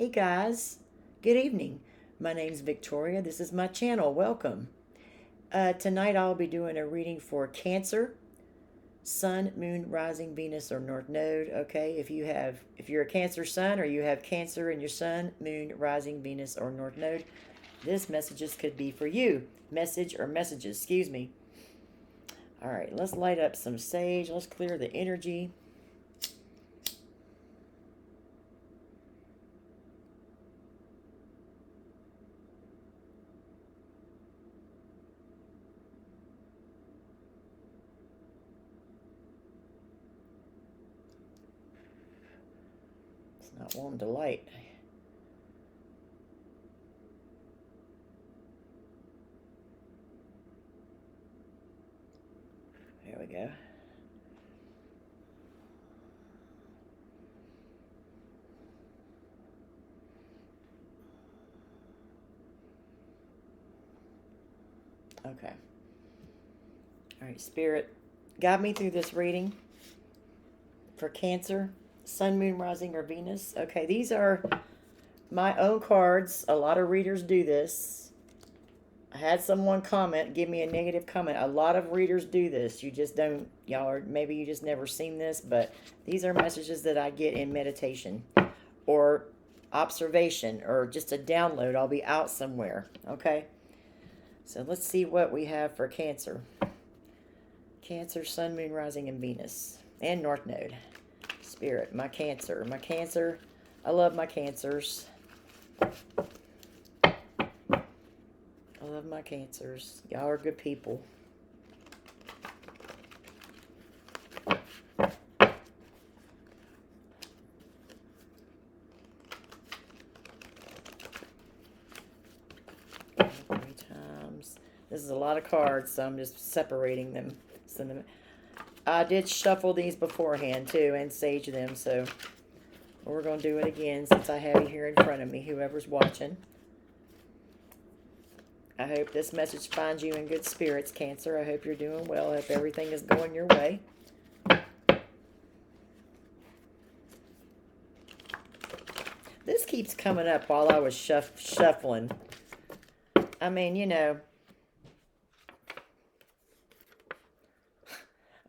Hey guys, good evening. My name's Victoria. This is my channel. Welcome. Tonight I'll be doing a reading for Cancer, Sun, Moon, Rising, Venus, or North Node. Okay, if you're a Cancer Sun or you have Cancer in your Sun, Moon, Rising, Venus, or North Node, this messages could be for you. Message or messages, excuse me. All right, let's light up some sage. Let's clear the energy. It's not wanting to light. There we go. Okay. All right, Spirit, guide me through this reading for Cancer, Sun, Moon, Rising, or Venus. Okay, these are my own cards. A lot of readers do this. I had someone give me a negative comment. A lot of readers do this. You just don't, y'all are, maybe you just never seen this, but these are messages that I get in meditation or observation or just a download. I'll be out somewhere, okay? So let's see what we have for Cancer. Cancer, Sun, Moon, Rising, and Venus. And North Node. Spirit, my Cancer. My Cancer. I love my Cancers. I love my Cancers. Y'all are good people. This is a lot of cards, so I'm just separating them. I did shuffle these beforehand, too, and sage them, so we're going to do it again since I have you here in front of me, whoever's watching. I hope this message finds you in good spirits, Cancer. I hope you're doing well. I hope everything is going your way. This keeps coming up while I was shuffling. I mean, you know,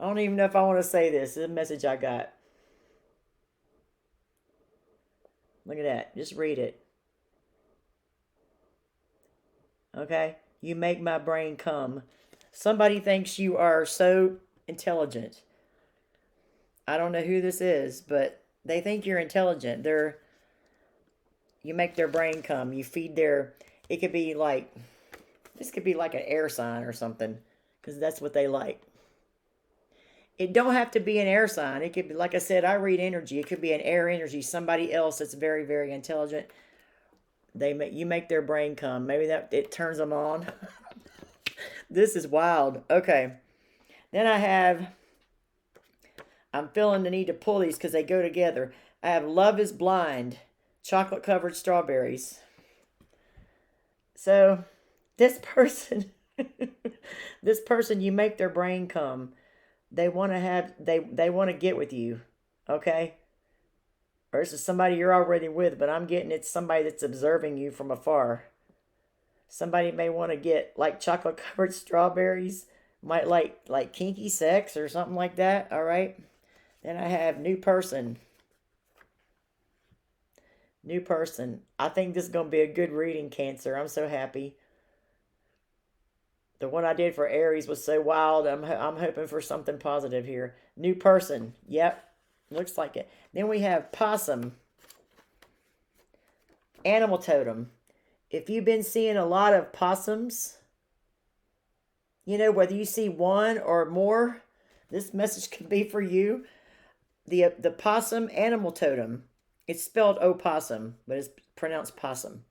I don't even know if I want to say this. This is a message I got. Look at that. Just read it. Okay? You make my brain come. Somebody thinks you are so intelligent. I don't know who this is, but they think you're intelligent. You make their brain come. You feed their... It could be like... This could be like an air sign or something. Because that's what they like. It don't have to be an air sign. It could be, like I said, I read energy. It could be an air energy. Somebody else that's very, very intelligent. You make their brain come. Maybe it turns them on. This is wild. Okay. Then I'm feeling the need to pull these because they go together. I have Love is Blind, chocolate covered strawberries. So this person, you make their brain come. They want to get with you, okay? Or this is somebody you're already with, but I'm getting it's somebody that's observing you from afar. Somebody may want to get like chocolate covered strawberries, might like kinky sex or something like that, all right? Then I have new person. New person. I think this is going to be a good reading, Cancer. I'm so happy. The one I did for Aries was so wild. I'm hoping for something positive here. New person. Yep. Looks like it. Then we have possum. Animal totem. If you've been seeing a lot of possums, you know, whether you see one or more, this message could be for you. The possum animal totem. It's spelled opossum, but it's pronounced possum.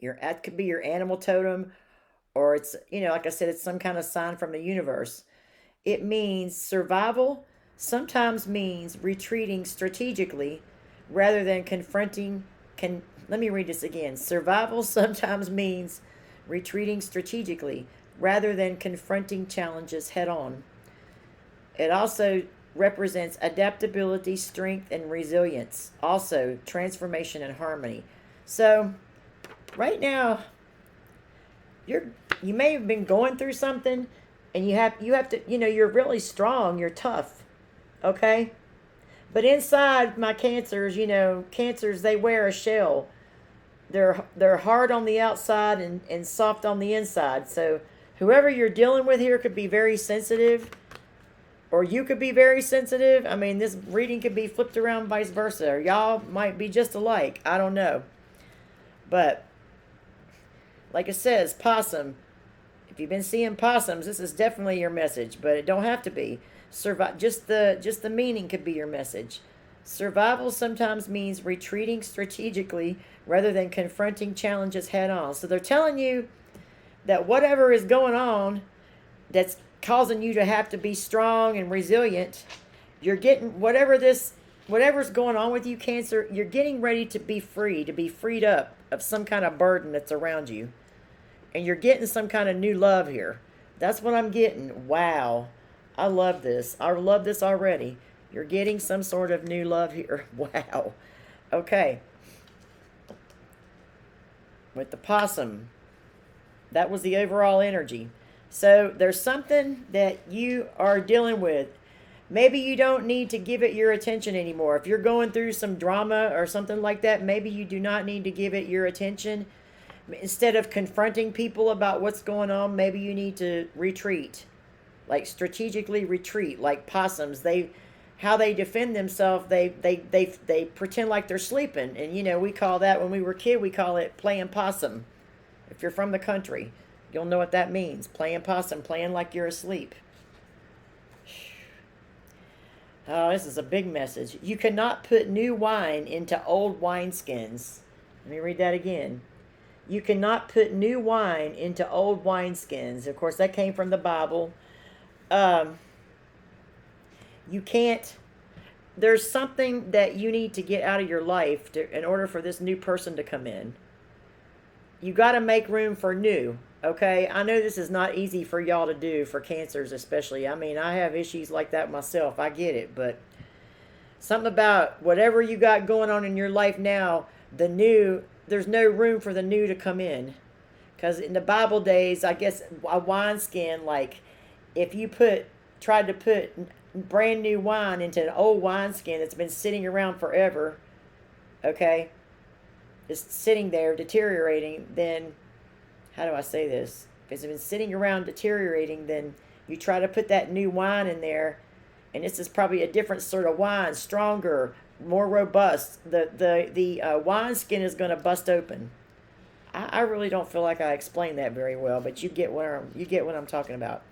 That could be your animal totem. Or it's, you know, like I said, it's some kind of sign from the universe. It means survival, sometimes means retreating strategically rather than confronting. Let me read this again. Survival sometimes means retreating strategically rather than confronting challenges head on. It also represents adaptability, strength, and resilience. Also, transformation and harmony. So, right now, you may have been going through something, and you have to, you're really strong, you're tough, okay? But inside, my cancers, cancers, they wear a shell. They're hard on the outside and soft on the inside. So whoever you're dealing with here could be very sensitive, or you could be very sensitive. I mean, this reading could be flipped around, vice versa. Or y'all might be just alike. I don't know. But like it says, possum. If you've been seeing possums, this is definitely your message, but it don't have to be. Just the meaning could be your message. Survival sometimes means retreating strategically rather than confronting challenges head on. So they're telling you that whatever is going on that's causing you to have to be strong and resilient, you're getting whatever's going on with you, Cancer, you're getting ready to be free, to be freed up of some kind of burden that's around you. And you're getting some kind of new love here. That's what I'm getting. Wow. I love this. I love this already. You're getting some sort of new love here. Wow. Okay. With the possum, that was the overall energy. So there's something that you are dealing with. Maybe you don't need to give it your attention anymore. If you're going through some drama or something like that, maybe you do not need to give it your attention. Instead of confronting people about what's going on, maybe you need to retreat. Like strategically retreat, like possums. How they defend themselves, they pretend like they're sleeping. And we call that, when we were kid, we call it playing possum. If you're from the country, you'll know what that means. Playing possum, playing like you're asleep. Oh, this is a big message. You cannot put new wine into old wineskins. Let me read that again. You cannot put new wine into old wineskins. Of course, that came from the Bible. You can't. There's something that you need to get out of your life in order for this new person to come in. You got to make room for new. Okay, I know this is not easy for y'all to do, for cancers especially. I mean, I have issues like that myself. I get it, but something about whatever you got going on in your life now, there's no room for the new to come in. Because in the Bible days, I guess a wineskin, like if you tried to put brand new wine into an old wineskin that's been sitting around forever, okay, it's sitting there deteriorating, then, how do I say this? If it's been sitting around deteriorating, then you try to put that new wine in there, and this is probably a different sort of wine, stronger, more robust. The wineskin is going to bust open. I really don't feel like I explained that very well, but you get what I'm talking about.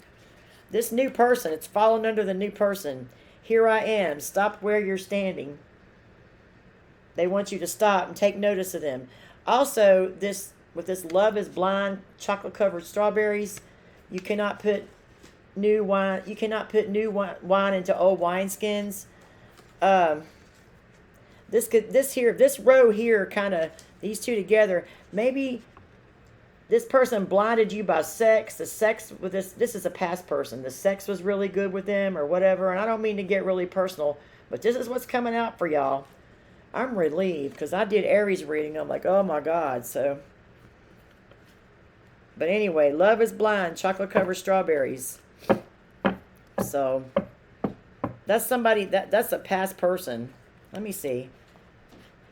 This new person, it's fallen under the new person. Here I am. Stop where you're standing. They want you to stop and take notice of them. Also, with this Love is Blind chocolate covered strawberries, you cannot put new wine. You cannot put new wine into old wineskins. This row here, kind of these two together. Maybe this person blinded you by sex. The sex with this is a past person. The sex was really good with them or whatever. And I don't mean to get really personal, but this is what's coming out for y'all. I'm relieved because I did Aries reading. I'm like, oh my God. So, but anyway, Love is Blind, chocolate covered strawberries. So that's somebody that's a past person. Let me see.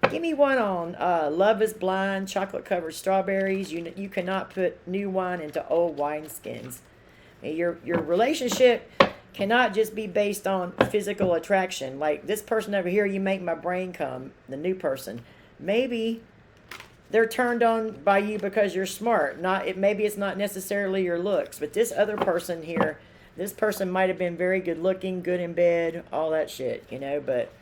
Give me one on Love is Blind, chocolate covered strawberries. You cannot put new wine into old wineskins. Your relationship cannot just be based on physical attraction. Like this person over here, you make my brain come, the new person. Maybe they're turned on by you because you're smart. Maybe it's not necessarily your looks, but this other person here, this person might have been very good looking, good in bed, all that shit, but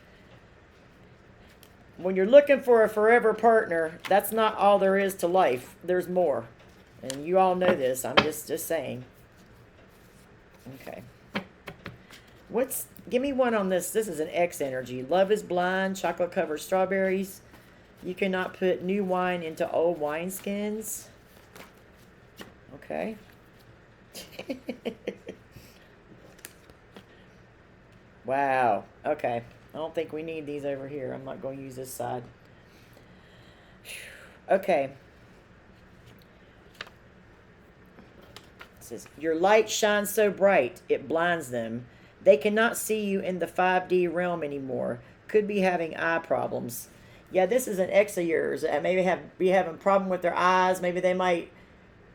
when you're looking for a forever partner, that's not all there is to life. There's more. And you all know this. I'm just saying. Okay. Give me one on this. This is an X energy. Love is Blind, chocolate covered strawberries. You cannot put new wine into old wineskins. Okay. Wow. Okay. I don't think we need these over here. I'm not going to use this side. Okay. It says, your light shines so bright, it blinds them. They cannot see you in the 5D realm anymore. Could be having eye problems. Yeah, this is an ex of yours. Maybe be having a problem with their eyes. Maybe they might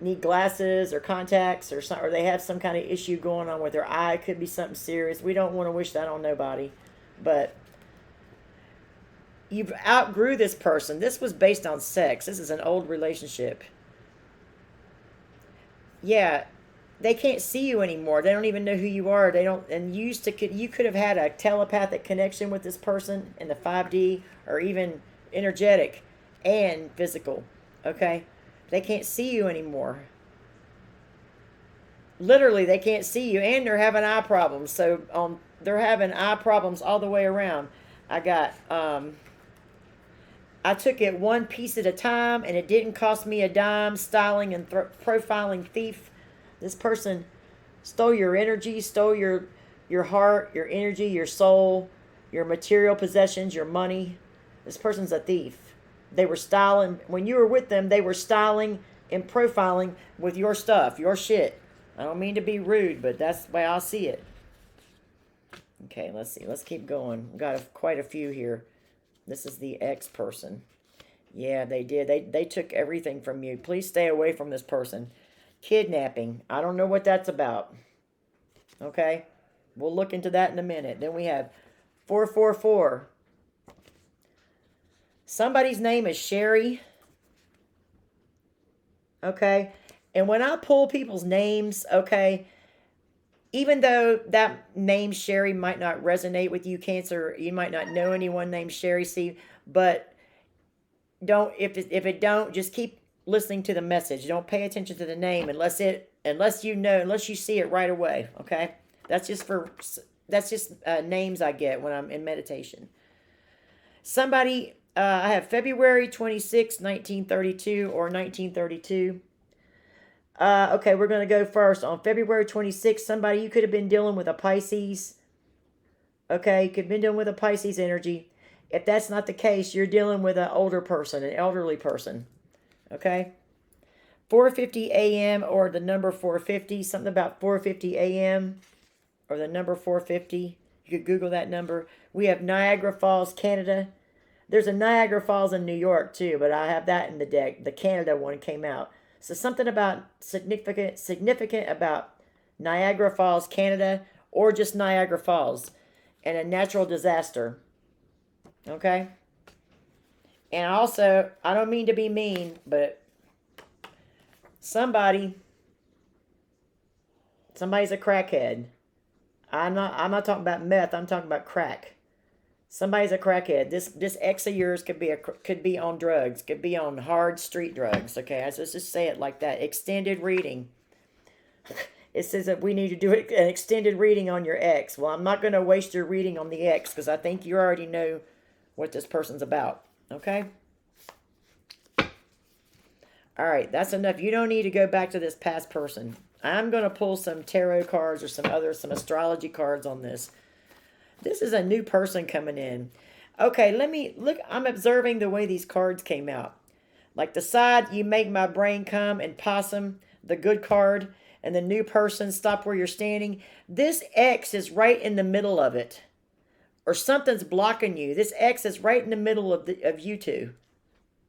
need glasses or contacts or they have some kind of issue going on with their eye. It could be something serious. We don't want to wish that on nobody. But you've outgrew this person. This was based on sex. This is an old relationship. Yeah, they can't see you anymore. They don't even know who you are. They don't. And you could have had a telepathic connection with this person in the 5D or even energetic and physical. Okay, they can't see you anymore. Literally, they can't see you, and they're having eye problems. So they're having eye problems all the way around. I got I took it one piece at a time, and it didn't cost me a dime. Styling and profiling thief. This person stole your energy, stole your heart, your energy, your soul, your material possessions, your money. This person's a thief. They were styling when you were with them. They were styling and profiling with your stuff, your shit. I don't mean to be rude, but that's the way I see it. Okay, let's see. Let's keep going. We've got quite a few here. This is the ex person. Yeah, they did. They took everything from you. Please stay away from this person. Kidnapping. I don't know what that's about. Okay? We'll look into that in a minute. Then we have 444. Somebody's name is Sherry. Okay? And when I pull people's names, okay, even though that name Sherry might not resonate with you, Cancer, you might not know anyone named Sherry C, but don't if it don't, just keep listening to the message. Don't pay attention to the name unless you see it right away. Okay, that's just names I get when I'm in meditation. Somebody, I have February 26, 1932 or 1932. Okay, we're going to go first. On February 26th, somebody, you could have been dealing with a Pisces. Okay, you could have been dealing with a Pisces energy. If that's not the case, you're dealing with an older person, an elderly person. Okay? 4:50 a.m. or the number 450, something about 4:50 a.m. or the number 450. You could Google that number. We have Niagara Falls, Canada. There's a Niagara Falls in New York too, but I have that in the deck. The Canada one came out. So something about significant about Niagara Falls, Canada, or just Niagara Falls, and a natural disaster. Okay? And also, I don't mean to be mean, but somebody's a crackhead. I'm not talking about meth, I'm talking about crack. Somebody's a crackhead. This ex of yours could be on drugs, could be on hard street drugs. Okay, let's just say it like that. Extended reading. It says that we need to do an extended reading on your ex. Well, I'm not going to waste your reading on the ex because I think you already know what this person's about. Okay. All right, that's enough. You don't need to go back to this past person. I'm going to pull some tarot cards or some astrology cards on this. This is a new person coming in. Okay, let me look. I'm observing the way these cards came out. Like the side, you make my brain come, and possum, the good card, and the new person, stop where you're standing. This X is right in the middle of it. Or something's blocking you. This X is right in the middle of you two.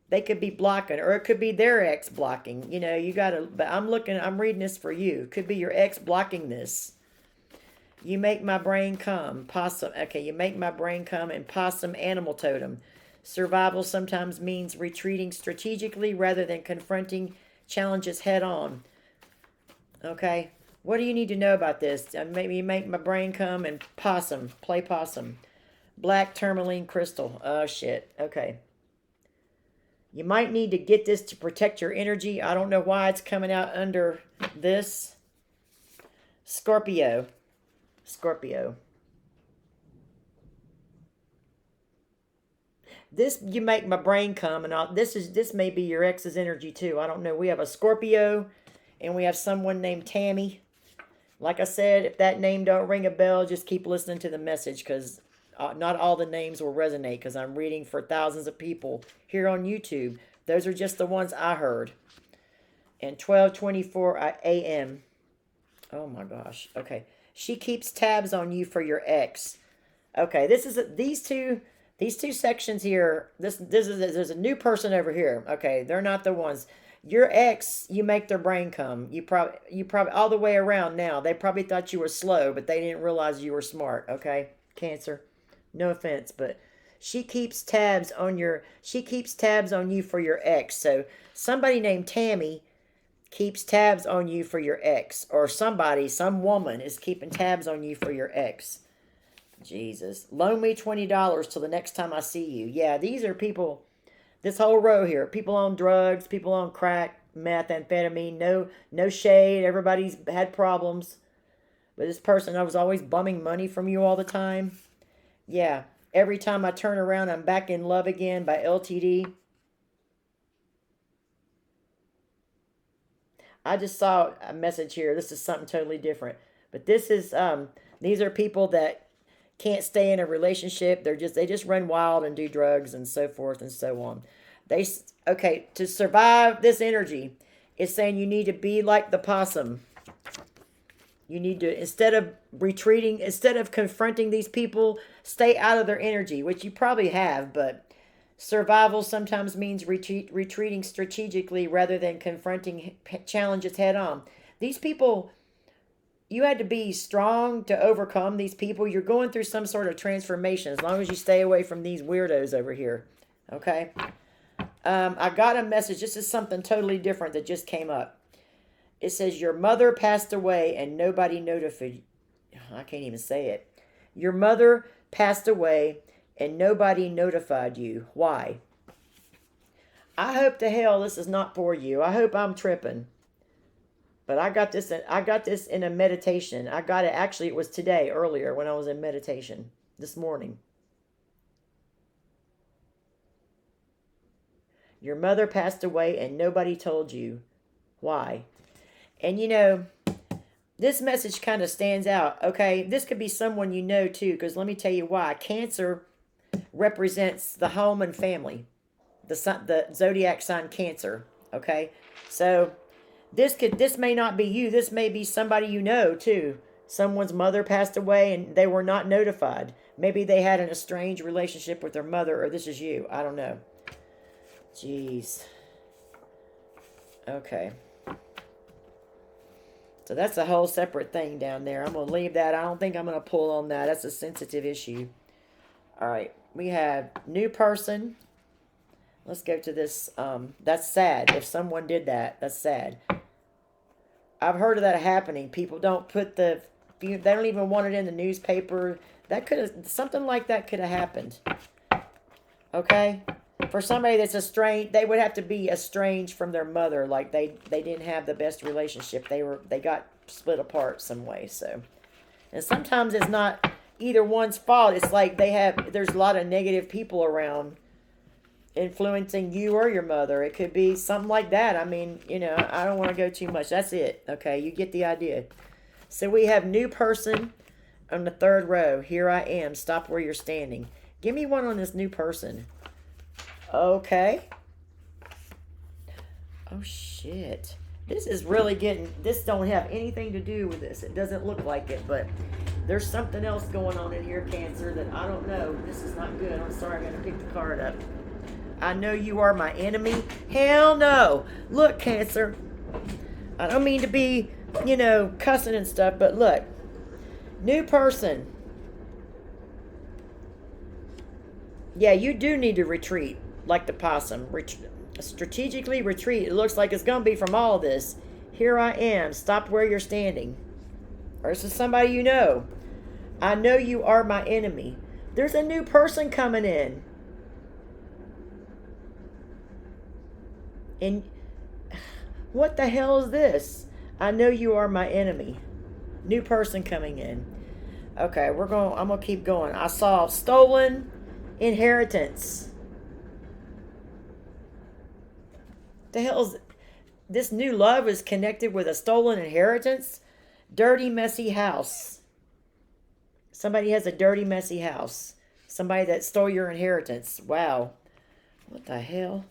They could be blocking, or it could be their ex blocking. You know, you gotta, but I'm reading this for you. Could be your ex blocking this. You make my brain come. Possum. Okay, you make my brain come, and possum, animal totem. Survival sometimes means retreating strategically rather than confronting challenges head on. Okay, what do you need to know about this? Maybe you make my brain come, and possum. Play possum. Black tourmaline crystal. Oh, shit. Okay. You might need to get this to protect your energy. I don't know why it's coming out under this. Scorpio. This, you make my brain come, and this may be your ex's energy too. I don't know. We have a Scorpio, and we have someone named Tammy. Like I said, if that name don't ring a bell, just keep listening to the message, because not all the names will resonate, because I'm reading for thousands of people here on YouTube. Those are just the ones I heard. And 12:24 a.m. Oh my gosh. Okay. She keeps tabs on you for your ex. Okay, these two sections here. This is there's a new person over here. Okay, they're not the ones. Your ex, you make their brain come. You probably all the way around now. They probably thought you were slow, but they didn't realize you were smart. Okay, Cancer. No offense, but she keeps tabs on you for your ex. So somebody named Tammy keeps tabs on you for your ex, or some woman is keeping tabs on you for your ex. Jesus. Loan me $20 till the next time I see you. Yeah, these are people, this whole row here, people on drugs, people on crack, methamphetamine, no shade. Everybody's had problems. But this person, I was always bumming money from you all the time. Yeah. Every time I turn around, I'm back in love again by LTD. I just saw a message here. This is something totally different. But these are people that can't stay in a relationship. They just run wild and do drugs and so forth and so on. Okay, to survive this energy, it's saying you need to be like the possum. You need to, instead of confronting these people, stay out of their energy, which you probably have, but survival sometimes means retreating strategically rather than confronting challenges head on. These people, you had to be strong to overcome these people. You're going through some sort of transformation as long as you stay away from these weirdos over here. Okay? I got a message. This is something totally different that just came up. It says, your mother passed away and nobody notified. I can't even say it. Your mother passed away and nobody notified you. Why? I hope to hell this is not for you. I hope I'm tripping. But I got this in a meditation. I got it, actually, it was today, earlier, when I was in meditation, this morning. Your mother passed away and nobody told you. Why? And this message kind of stands out. Okay, this could be someone you know too, because let me tell you why. Cancer represents the home and family, the zodiac sign Cancer. Okay, so this may not be you. This may be somebody you know too. Someone's mother passed away and they were not notified. Maybe they had an estranged relationship with their mother, or this is you. I don't know. Jeez. Okay. So that's a whole separate thing down there. I'm going to leave that. I don't think I'm going to pull on that. That's a sensitive issue. All right. We have new person. Let's go to this. That's sad. If someone did that, that's sad. I've heard of that happening. People don't put they don't even want it in the newspaper. Something like that could have happened. Okay? For somebody that's estranged, they would have to be estranged from their mother. Like they didn't have the best relationship. They got split apart some way. So, and sometimes it's not either one's fault. It's like there's a lot of negative people around influencing you or your mother. It could be something like that. I mean, I don't want to go too much. That's it. Okay, you get the idea. So we have new person on the third row. Here I am. Stop where you're standing. Give me one on this new person. Okay. Oh, shit. This is really this don't have anything to do with this. It doesn't look like it, but there's something else going on in here, Cancer, that I don't know. This is not good. I'm sorry, I'm going to pick the card up. I know you are my enemy. Hell no. Look, Cancer. I don't mean to be, cussing and stuff, but look. New person. Yeah, you do need to retreat. Like the possum. Strategically retreat. It looks like it's going to be from all this. Here I am. Stop where you're standing. Or this is somebody you know. I know you are my enemy. There's a new person coming in. And what the hell is this? I know you are my enemy. New person coming in. Okay, I'm going to keep going. I saw stolen inheritance. The hell is this? New love is connected with a stolen inheritance. Dirty, messy house. Somebody has a dirty, messy house. Somebody that stole your inheritance. Wow. What the hell?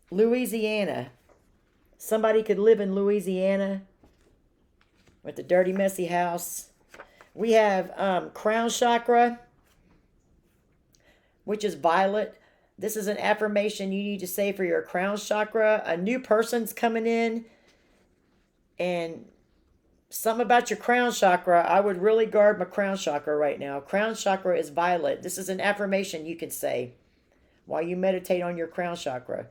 Louisiana. Somebody could live in Louisiana with a dirty, messy house. We have crown chakra, which is violet. This is an affirmation you need to say for your crown chakra. A new person's coming in, and something about your crown chakra. I would really guard my crown chakra right now. Crown chakra is violet. This is an affirmation you can say while you meditate on your crown chakra.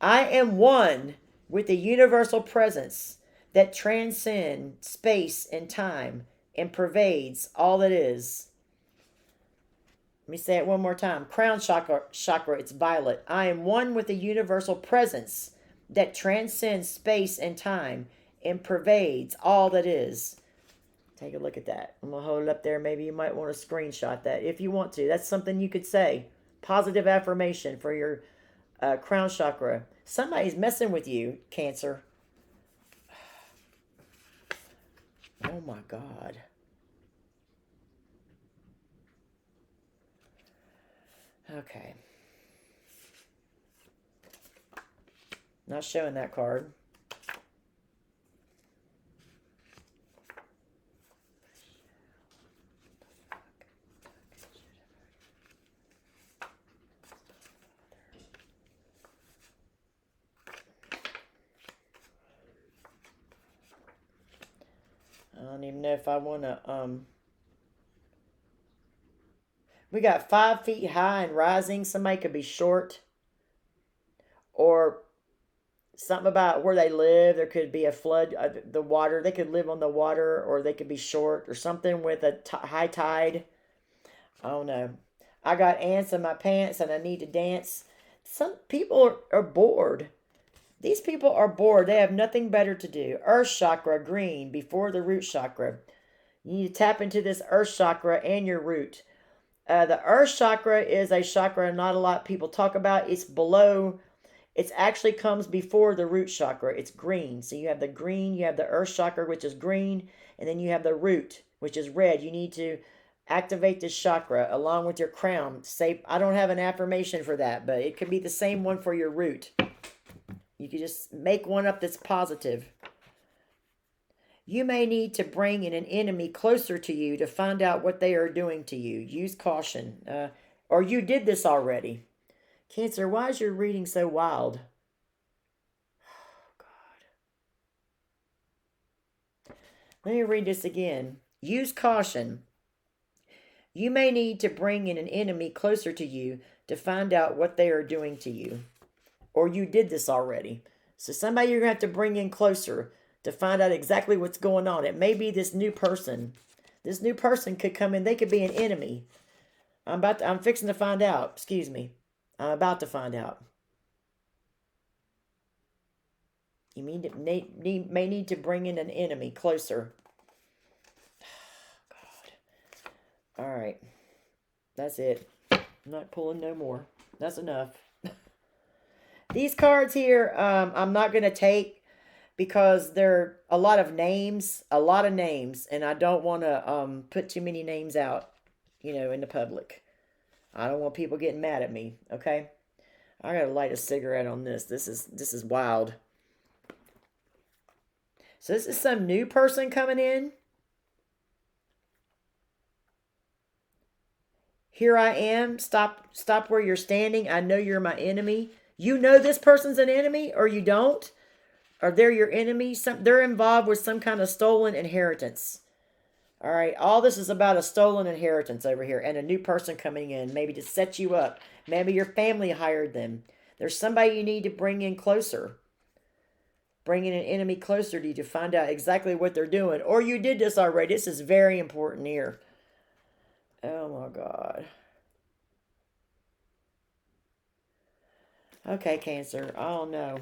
I am one with the universal presence that transcends space and time and pervades all that is. Let me say it one more time. Crown chakra, it's violet. I am one with the universal presence that transcends space and time and pervades all that is. Take a look at that. I'm going to hold it up there. Maybe you might want to screenshot that if you want to. That's something you could say. Positive affirmation for your crown chakra. Somebody's messing with you, Cancer. Oh my God. Okay. Not showing that card. I don't even know if I want to, we got 5 feet high and rising. Somebody could be short. Or something about where they live. There could be a flood, the water. They could live on the water, or they could be short, or something with a high tide. I don't know. I got ants in my pants and I need to dance. Some people are bored. These people are bored. They have nothing better to do. Earth chakra, green, before the root chakra. You need to tap into this earth chakra and your root. The earth chakra is a chakra not a lot of people talk about. It's below, it actually comes before the root chakra. It's green. So you have the green, you have the earth chakra, which is green, and then you have the root, which is red. You need to activate this chakra along with your crown. Say, I don't have an affirmation for that, but it could be the same one for your root. You could just make one up that's positive. You may need to bring in an enemy closer to you to find out what they are doing to you. Use caution. Or you did this already. Cancer, why is your reading so wild? Oh, God. Let me read this again. Use caution. You may need to bring in an enemy closer to you to find out what they are doing to you. Or you did this already. So somebody you're going to have to bring in closer to find out exactly what's going on. It may be this new person. This new person could come in. They could be an enemy. I'm fixing to find out. Excuse me. I'm about to find out. You may need to bring in an enemy closer. God. All right. That's it. I'm not pulling no more. That's enough. These cards here, I'm not going to take because they're a lot of names, and I don't want to put too many names out, in the public. I don't want people getting mad at me, okay? I got to light a cigarette on this. This is wild. So this is some new person coming in. Here I am. Stop where you're standing. I know you're my enemy. You know this person's an enemy, or you don't? Or they're your enemy? They're involved with some kind of stolen inheritance. All right, all this is about a stolen inheritance over here and a new person coming in, maybe to set you up. Maybe your family hired them. There's somebody you need to bring in closer. Bring in an enemy closer to you to find out exactly what they're doing. Or you did this already. This is very important here. Oh, my God. Okay, Cancer. I don't know.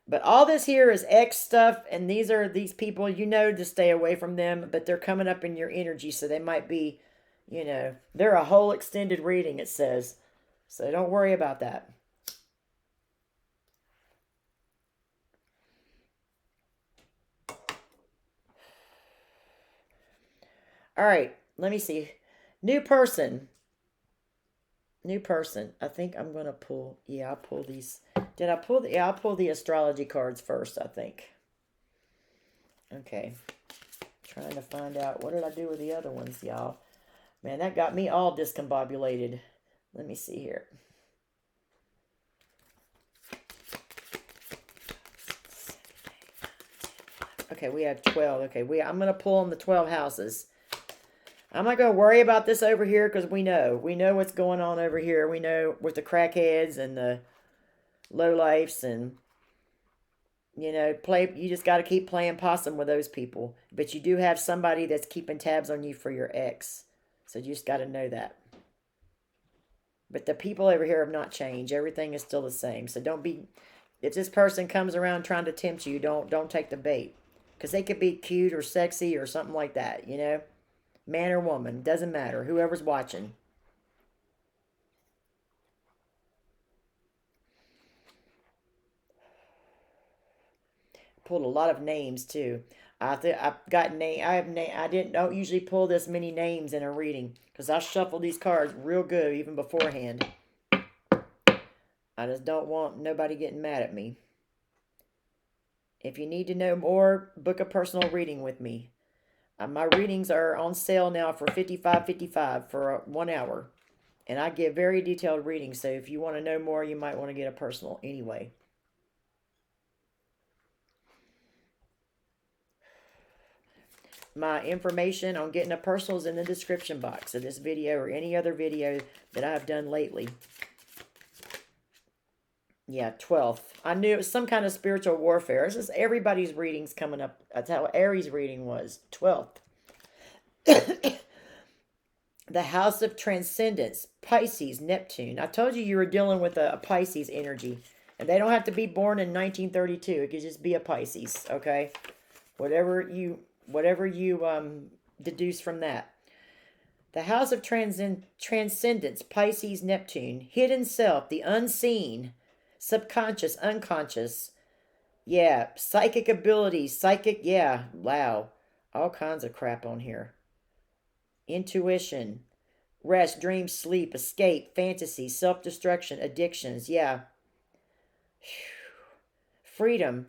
But all this here is X stuff, and these are these people, to stay away from them, but they're coming up in your energy, so they might be, they're a whole extended reading, it says. So don't worry about that. All right, let me see. New person. New person. I think I'm going to pull. Yeah, I'll pull these. Did I pull the. Yeah, I'll pull the astrology cards first, I think. Okay. Trying to find out. What did I do with the other ones, y'all? Man, that got me all discombobulated. Let me see here. Okay, we have 12. Okay, I'm going to pull on the 12 houses. I'm not going to worry about this over here because we know. We know what's going on over here. We know with the crackheads and the lowlifes and, you know, you just got to keep playing possum with those people. But you do have somebody that's keeping tabs on you for your ex. So you just got to know that. But the people over here have not changed. Everything is still the same. So don't be, if this person comes around trying to tempt you, don't take the bait. Because they could be cute or sexy or something like that, you know? Man or woman, doesn't matter. Whoever's watching. Pulled a lot of names too. I've got name. I have name. I don't usually pull this many names in a reading because I shuffle these cards real good even beforehand. I just don't want nobody getting mad at me. If you need to know more, book a personal reading with me. My readings are on sale now for $55.55 for 1 hour. And I give very detailed readings, so if you want to know more, you might want to get a personal anyway. My information on getting a personal is in the description box of this video or any other video that I've done lately. Yeah, 12th. I knew it was some kind of spiritual warfare. It's just everybody's readings coming up. That's how Aries' reading was. 12th. The House of Transcendence, Pisces, Neptune. I told you were dealing with a Pisces energy. And they don't have to be born in 1932. It could just be a Pisces, okay? Whatever you deduce from that. The House of Transcendence, Pisces, Neptune. Hidden self, the unseen. Subconscious, unconscious. Yeah, psychic abilities, yeah, wow. All kinds of crap on here. Intuition, rest, dream, sleep, escape, fantasy, self-destruction, addictions, yeah. Freedom.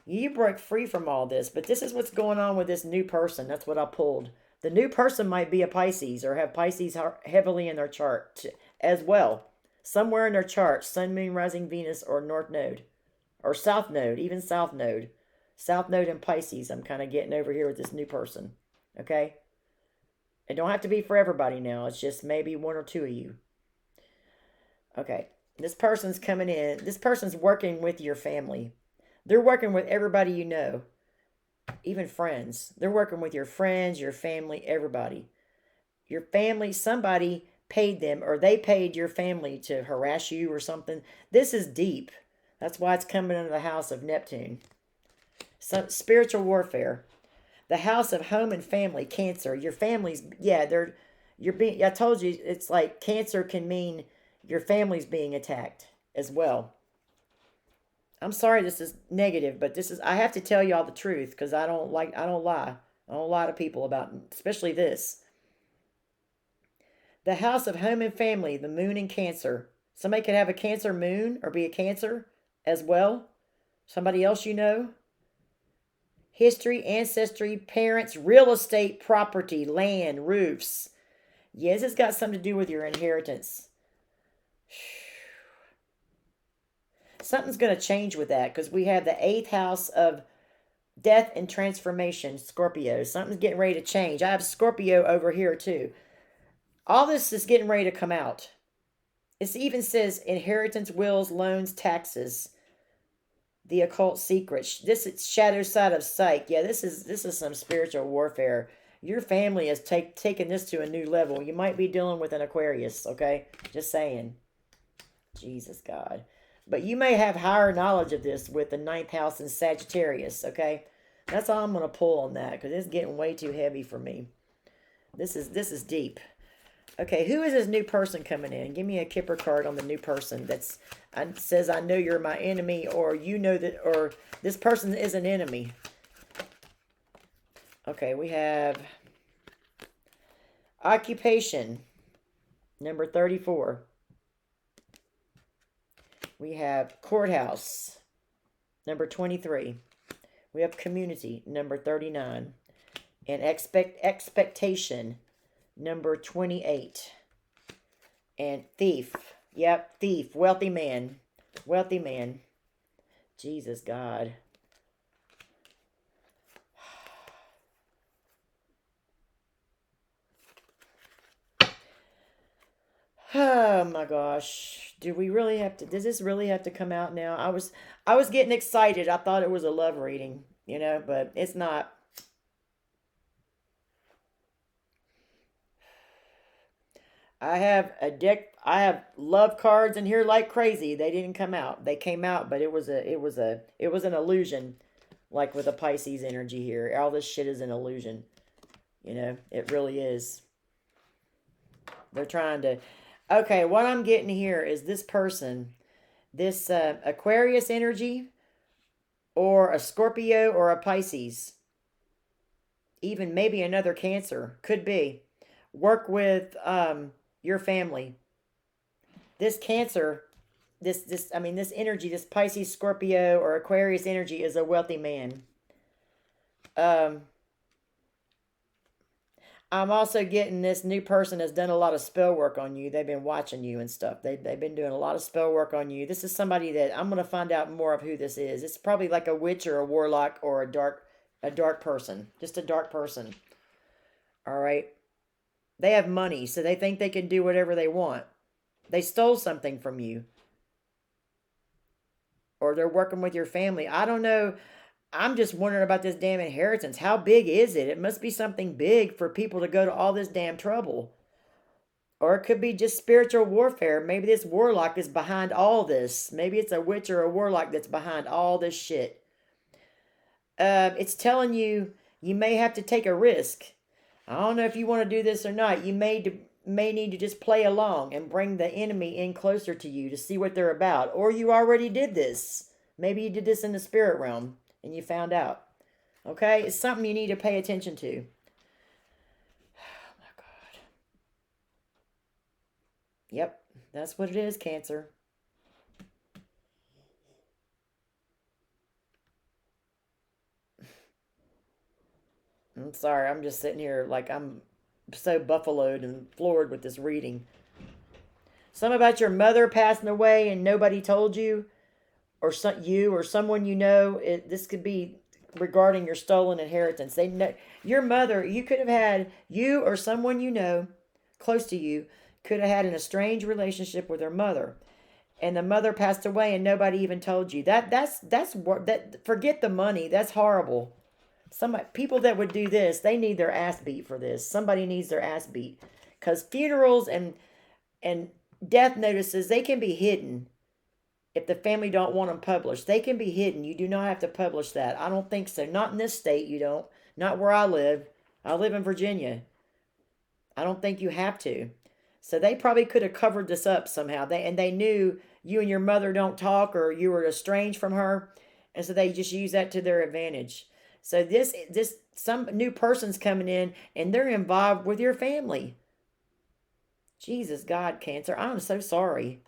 You break free from all this, but this is what's going on with this new person. That's what I pulled. The new person might be a Pisces or have Pisces heavily in their chart as well. Somewhere in their chart, Sun, Moon, Rising, Venus, or North Node. Or South Node, even South Node. South Node and Pisces, I'm kind of getting over here with this new person. Okay? It don't have to be for everybody now. It's just maybe one or two of you. Okay. This person's coming in. This person's working with your family. They're working with everybody you know. Even friends. They're working with your friends, your family, everybody. Your family, somebody paid them or they paid your family to harass you or something. This is deep. That's why it's coming into the house of Neptune. Some spiritual warfare. The house of home and family, Cancer. Your family's, yeah, I told you, it's like Cancer can mean your family's being attacked as well. I'm sorry this is negative, but I have to tell y'all the truth because I don't lie. I don't lie to people about, especially this. The house of home and family, the moon in Cancer. Somebody could have a Cancer moon or be a Cancer as well. Somebody else you know. History, ancestry, parents, real estate, property, land, roofs. Yes, it's got something to do with your inheritance. Something's going to change with that because we have the 8th house of death and transformation, Scorpio. Something's getting ready to change. I have Scorpio over here too. All this is getting ready to come out. It even says inheritance, wills, loans, taxes. The occult secrets. This is shadow side of psych. Yeah, this is some spiritual warfare. Your family has taken this to a new level. You might be dealing with an Aquarius, okay? Just saying. Jesus God. But you may have higher knowledge of this with the 9th house in Sagittarius, okay? That's all I'm going to pull on that because it's getting way too heavy for me. This is deep. Okay, who is this new person coming in? Give me a Kipper card on the new person that says, I know you're my enemy, or you know that, or this person is an enemy. Okay, we have Occupation, number 34. We have courthouse, number 23. We have community, number 39. And expectation, number 28. And thief. Yep, thief. Wealthy man. Wealthy man. Jesus God. Oh my gosh. Do we really have to, does this really have to come out now? I was getting excited. I thought it was a love reading, but it's not. I have love cards in here like crazy. They didn't come out. They came out, but it was an illusion, like with a Pisces energy here. All this shit is an illusion. It really is. They're trying to. Okay, what I'm getting here is this person, this Aquarius energy, or a Scorpio or a Pisces, even maybe another Cancer, could be, work with your family. This Cancer, this energy, this Pisces, Scorpio, or Aquarius energy is a wealthy man. Um, I'm also getting this new person has done a lot of spell work on you. They've been watching you and stuff. They've been doing a lot of spell work on you. This is somebody that I'm going to find out more of who this is. It's probably like a witch or a warlock or a dark person. Just a dark person. All right. They have money, so they think they can do whatever they want. They stole something from you, or they're working with your family. I don't know. I'm just wondering about this damn inheritance. How big is it? It must be something big for people to go to all this damn trouble. Or it could be just spiritual warfare. Maybe this warlock is behind all this. Maybe it's a witch or a warlock that's behind all this shit. It's telling you you may have to take a risk. I don't know if you want to do this or not. You may need to just play along and bring the enemy in closer to you to see what they're about. Or you already did this. Maybe you did this in the spirit realm and you found out. Okay? It's something you need to pay attention to. Oh my God. Yep, that's what it is, Cancer. I'm sorry, I'm just sitting here like I'm so buffaloed and floored with this reading. Some about your mother passing away and nobody told you, or you or someone you know. This could be regarding your stolen inheritance. They know your mother. You could have had, you or someone you know close to you could have had an estranged relationship with her mother, and the mother passed away and nobody even told you. That's what that. Forget the money. That's horrible. Some people that would do this, they need their ass beat for this. Somebody needs their ass beat, because funerals and death notices, they can be hidden. If the family don't want them published, they can be hidden. You do not have to publish that. I don't think so. Not in this state. You don't. Not where I live. I live in Virginia. I don't think you have to. So they probably could have covered this up somehow. They knew you and your mother don't talk, or you were estranged from her, and so they just use that to their advantage. So this some new person's coming in and they're involved with your family. Jesus God, Cancer, I'm so sorry.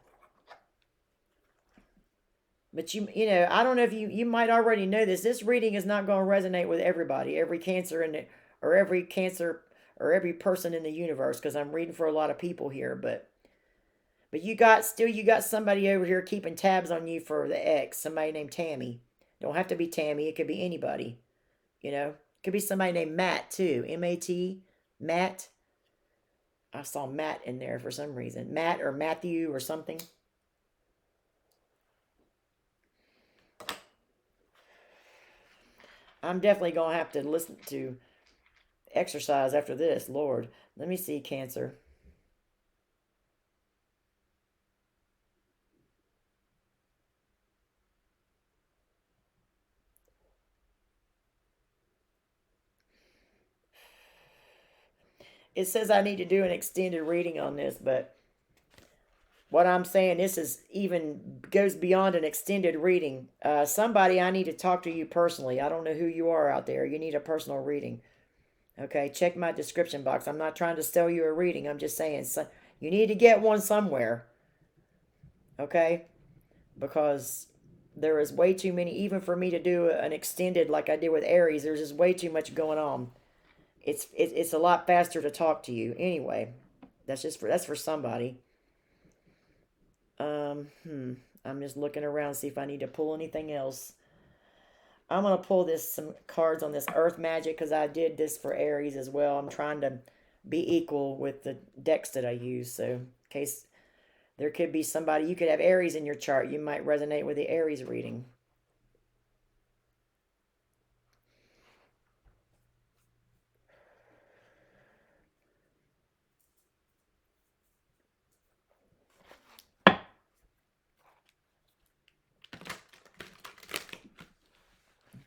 But I don't know if you might already know this. This reading is not going to resonate with everybody, every Cancer or every Cancer or every person in the universe, because I'm reading for a lot of people here. But you got somebody over here keeping tabs on you for the ex. Somebody named Tammy. Don't have to be Tammy. It could be anybody. It could be somebody named Matt too. M-A-T, Matt. I saw Matt in there for some reason. Matt or Matthew or something. I'm definitely going to have to listen to exercise after this, Lord. Let me see, Cancer. It says I need to do an extended reading on this, but what I'm saying, this is even goes beyond an extended reading. Somebody, I need to talk to you personally. I don't know who you are out there. You need a personal reading. Okay, check my description box. I'm not trying to sell you a reading. I'm just saying you need to get one somewhere. Okay? Because there is way too many, even for me to do an extended like I did with Aries, there's just way too much going on. It's a lot faster to talk to you. Anyway, that's for somebody. Um, hmm. I'm just looking around see if I need to pull anything else. I'm gonna pull some cards on this Earth Magic because I did this for Aries as well. I'm trying to be equal with the decks that I use. So in case there could be somebody, you could have Aries in your chart, you might resonate with the Aries reading.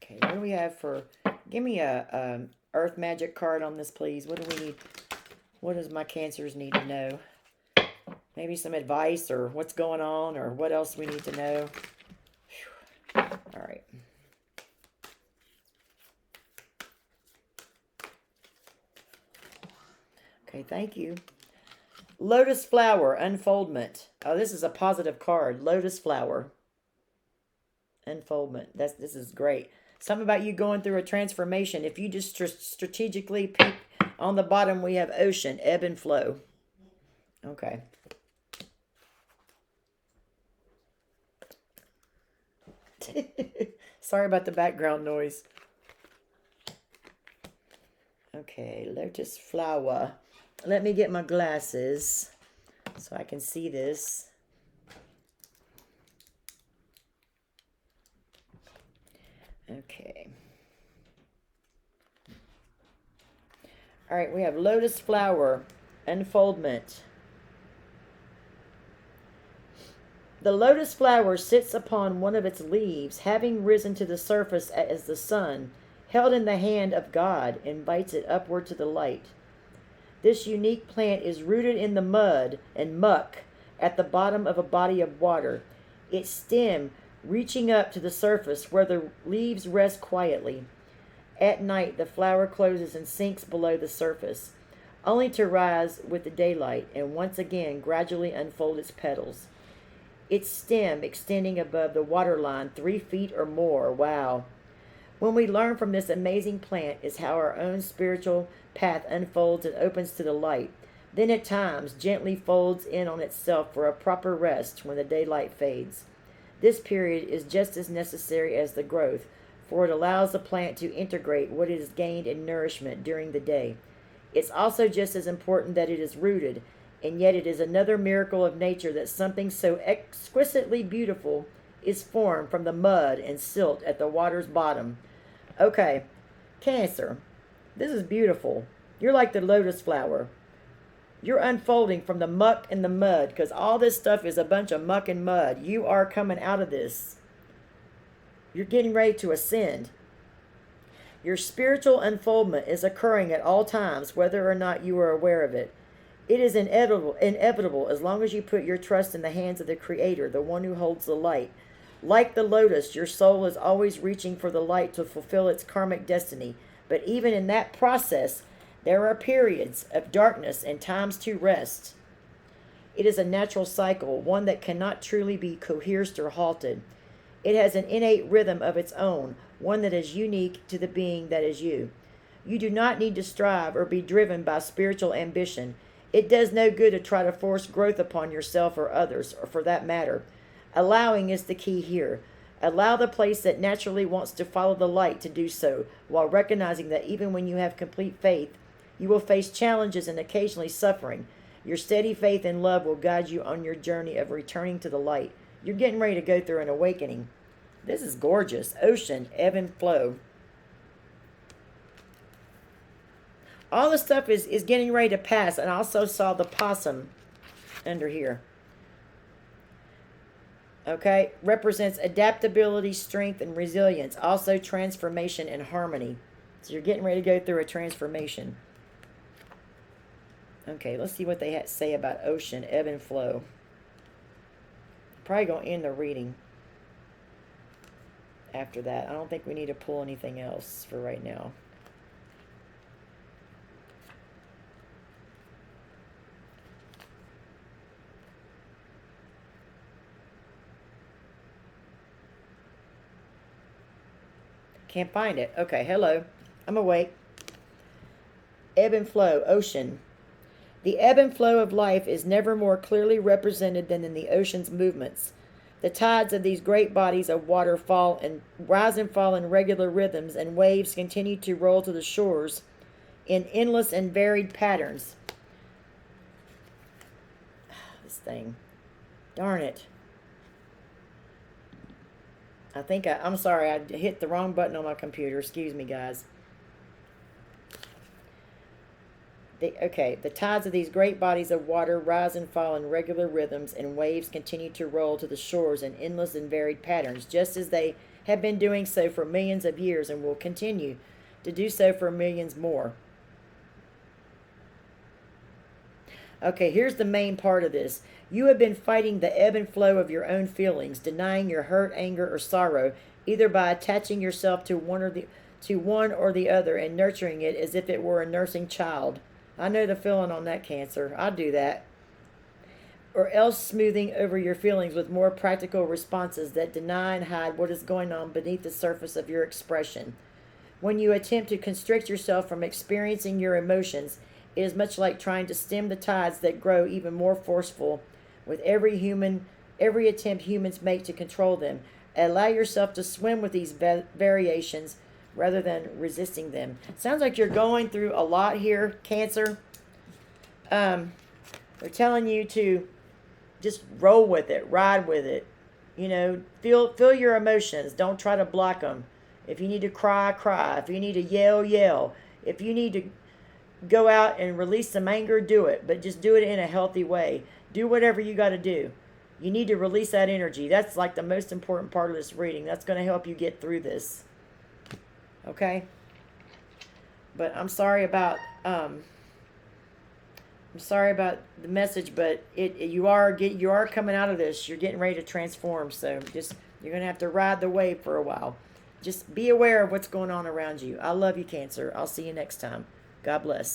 Okay, what do we have for? Give me a Earth Magic card on this, please. What do we need? What does my Cancers need to know? Maybe some advice or what's going on or what else we need to know. Whew. All right. Okay, thank you. Lotus Flower, Unfoldment. Oh, this is a positive card. Lotus Flower, Unfoldment. This is great. Something about you going through a transformation. If you just strategically pick on the bottom, we have Ocean, Ebb and Flow. Okay. Sorry about the background noise. Okay, Lotus Flower. Let me get my glasses so I can see this. Okay. All right, we have Lotus Flower, Unfoldment. The lotus flower sits upon one of its leaves, having risen to the surface as the sun, held in the hand of God, invites it upward to the light. This unique plant is rooted in the mud and muck at the bottom of a body of water, its stem reaching up to the surface where the leaves rest quietly. At night, the flower closes and sinks below the surface, only to rise with the daylight and once again gradually unfold its petals. Its stem extending above the waterline 3 feet or more. Wow. When we learn from this amazing plant is how our own spiritual path unfolds and opens to the light, then at times gently folds in on itself for a proper rest when the daylight fades. This period is just as necessary as the growth, for it allows the plant to integrate what it has gained in nourishment during the day. It's also just as important that it is rooted, and yet it is another miracle of nature that something so exquisitely beautiful is formed from the mud and silt at the water's bottom. Okay, Cancer, this is beautiful. You're like the lotus flower. You're unfolding from the muck and the mud because all this stuff is a bunch of muck and mud. You are coming out of this. You're getting ready to ascend. Your spiritual unfoldment is occurring at all times, whether or not you are aware of it. It is inevitable as long as you put your trust in the hands of the Creator, the one who holds the light. Like the lotus, your soul is always reaching for the light to fulfill its karmic destiny. But even in that process, there are periods of darkness and times to rest. It is a natural cycle, one that cannot truly be coerced or halted. It has an innate rhythm of its own, one that is unique to the being that is you. You do not need to strive or be driven by spiritual ambition. It does no good to try to force growth upon yourself or others, or for that matter. Allowing is the key here. Allow the place that naturally wants to follow the light to do so, while recognizing that even when you have complete faith, you will face challenges and occasionally suffering. Your steady faith and love will guide you on your journey of returning to the light. You're getting ready to go through an awakening. This is gorgeous. Ocean, ebb and flow. All this stuff is getting ready to pass. And I also saw the possum under here. Okay, represents adaptability, strength, and resilience. Also transformation and harmony. So you're getting ready to go through a transformation. Okay, let's see what they say about ocean, ebb and flow. Probably going to end the reading after that. I don't think we need to pull anything else for right now. Can't find it. Okay, hello. I'm awake. Ebb and flow, ocean. The ebb and flow of life is never more clearly represented than in the ocean's movements. The tides of these great bodies of water fall and rise and fall in regular rhythms, and waves continue to roll to the shores in endless and varied patterns. This thing. Darn it. I'm sorry, I hit the wrong button on my computer. Excuse me, guys. The tides of these great bodies of water rise and fall in regular rhythms, and waves continue to roll to the shores in endless and varied patterns, just as they have been doing so for millions of years and will continue to do so for millions more. Okay, here's the main part of this. You have been fighting the ebb and flow of your own feelings, denying your hurt, anger, or sorrow, either by attaching yourself to one or the other and nurturing it as if it were a nursing child. I know the feeling on that, Cancer. I do that. Or else smoothing over your feelings with more practical responses that deny and hide what is going on beneath the surface of your expression. When you attempt to constrict yourself from experiencing your emotions, it is much like trying to stem the tides that grow even more forceful with every attempt humans make to control them. Allow yourself to swim with these variations rather than resisting them. Sounds like you're going through a lot here, Cancer. They're telling you to just roll with it, ride with it. You know, feel your emotions. Don't try to block them. If you need to cry, cry. If you need to yell, yell. If you need to go out and release some anger, do it. But just do it in a healthy way. Do whatever you got to do. You need to release that energy. That's like the most important part of this reading. That's going to help you get through this. Okay? But I'm sorry about the message, but you are coming out of this. You're getting ready to transform. So you're going to have to ride the wave for a while. Just be aware of what's going on around you. I love you, Cancer. I'll see you next time. God bless.